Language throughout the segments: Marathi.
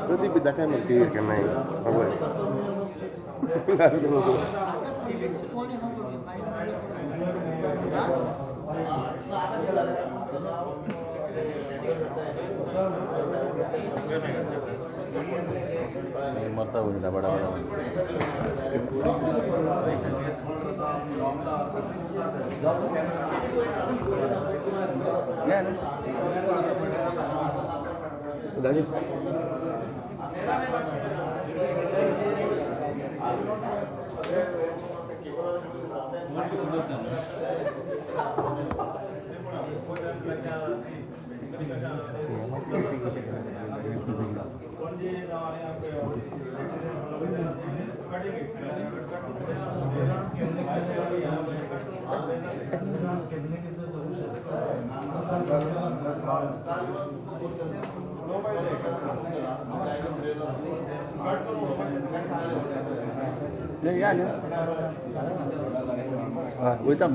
प्रदीप दाखवा म्हणते का नाही खबर मरता हो बड़ा बड़ा नहीं यार वेलकम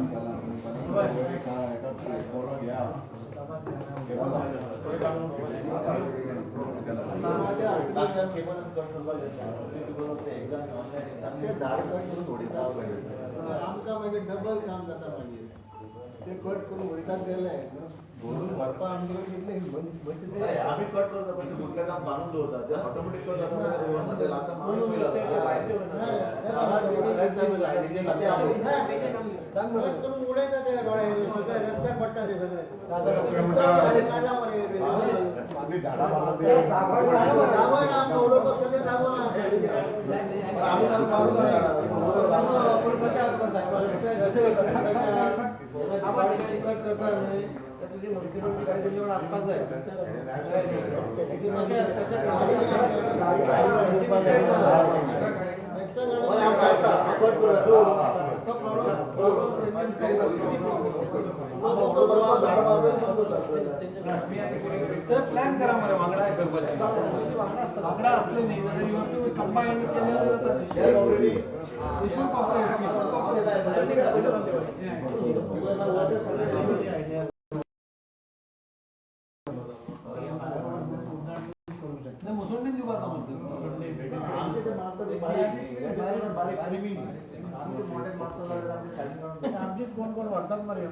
डबल काम जाता ते कट करून उडीतात गेले बोलून भरपा आमच्याकडे घेतले आम्ही कट करतो पण कुठल्या काम बांधून ठेवतात ते ऑटोमॅटिक कट जातात म्युन्सिपॅलिटी गाडी त्यांच्यावर आसपास आहे प्लॅन करा मला वांगडा वांगडा असले नाही कंबाईन केलेलं कोण कोण वाटतात मरे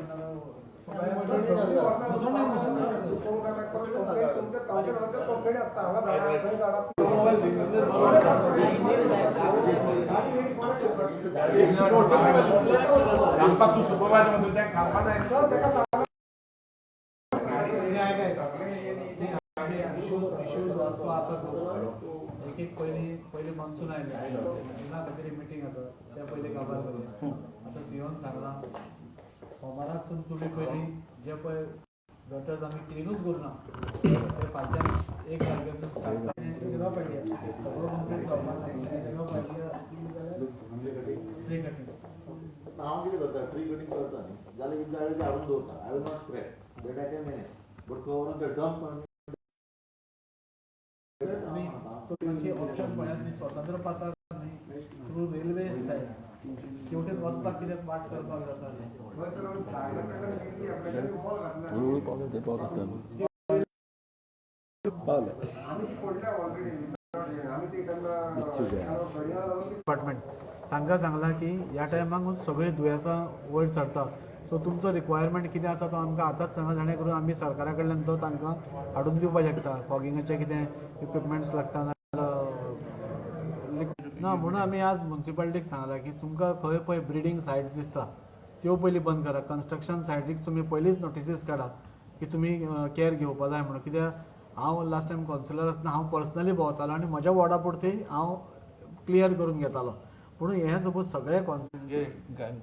एक पहिले मान्सून आहे मिटिंग असं त्या पहिले काबार आता सिंहन सांगला सोमारासून तुम्ही पहिली जे पळय गटर्स आम्ही क्लीनूच करूना ते फाटल्यान एक तारखेपासून स्टार्ट करपा पाहिजे सगळं कंप्लीट करपाक हांव कितें करता ट्री कटींग करता न्ही जाल्यार एक झाड हाडून दवरता I will not spread that I can manage but cover on the dump option पळयात स्वतंत्र पात्र थ्रू रेल्वे शेवटी वचपाक कितें वाट करपाक जाता डिपार्टमेंट तांकां सांगला की ह्या टायमाक सगळीं दुयेंसां वयर सरता सो तुमचो रिक्वायरमेंट कितें आसा तो आमकां आतांच सांगा जाणे करून आमी सरकारा कडल्यान तो तांकां हाडून दिवपाक शकता फॉगिंगाचे कितें इक्विपमेंट्स लागता ना म्हणून आमी आज म्युन्सिपालिटीक सांगला की तुमकां खंय पळय ब्रिडींग सायट्स दिसता त्यो पयलीं बंद करा कन्स्ट्रक्शन सायटीक तुमी पयलींच नोटिसीस काडा की तुमी केअर घेवपा जाय म्हणून कित्याक हांव लास्ट टायम कावन्सिलर आसतना हांव पर्सनली भोंवतालो आनी म्हज्या वॉर्डा पुरती हांव क्लियर करून घेतालो म्हणून हे सपोज सगळे म्हणजे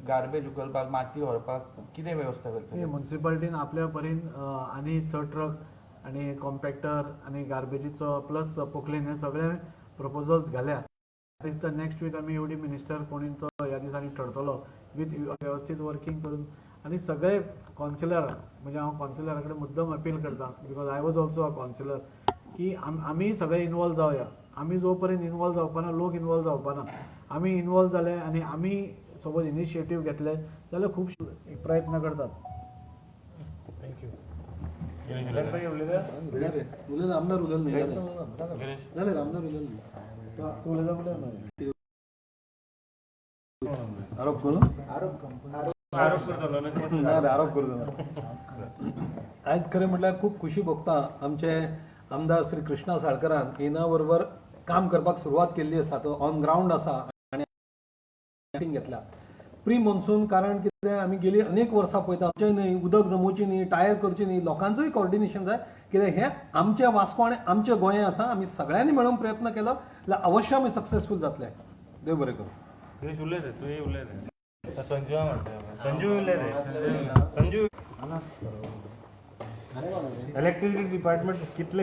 गार्बेज उखलपाक माती व्हरपाक कितें वेवस्था करता म्युन्सिपालिटीन आपल्या परीन आनी स ट्रक आनी कॉम्पॅक्टर आनी गार्बेजीचो प्लस पोकलीन हे सगळे प्रपोजल्स घाल्या नेक्स्ट वीक आमी एवढी मिनिस्टर कोणी तो ह्या दिसांनी ठरतलो विथ वेवस्थीत वर्किंग करून आनी सगळे कॉन्सिलर म्हणजे हांव कॉन्सिलरा कडेन मुद्दम अपील करता because I was also a concealer की आमी सगळे इनवॉल्व जावया आमी जो पर्यंत इनवॉल्व जावपाना लोक इनवॉल्व जावपाना आमी इनवॉल्व जाले आनी आमी सपोज इनिशिएटीव घेतले जाल्यार खूब प्रयत्न करतात. थँक्यू. उलयला आमदार उलयला न्ही जालें आमदार उलयला न्ही तूं उलयला उलय आरोप करू आरोप करता आयज खरें म्हटल्यार खूब खुशी भोगता आमचे आमदार श्री कृष्णा साळकरान हिना बरोबर काम करपाक सुरवात केल्ली आसा तो ऑन ग्राउंड आसा आनी मीटिंग घेतल्या प्री मॉन्सून कारण कितें आमी गेली अनेक वर्सां पळयता आमचें न्ही उदक जमोवची न्ही टायर करची न्ही लोकांचोय कॉर्डिनेशन जाय कित्याक हें आमचें वास्को आनी आमचें गोंय आसा आमी सगळ्यांनी मेळून प्रयत्न केलो जाल्यार अवश्य आमी सक्सेसफूल जातले देव बरें करूं संजू इलेक्ट्रिसिटी डिपार्टमेंट कितले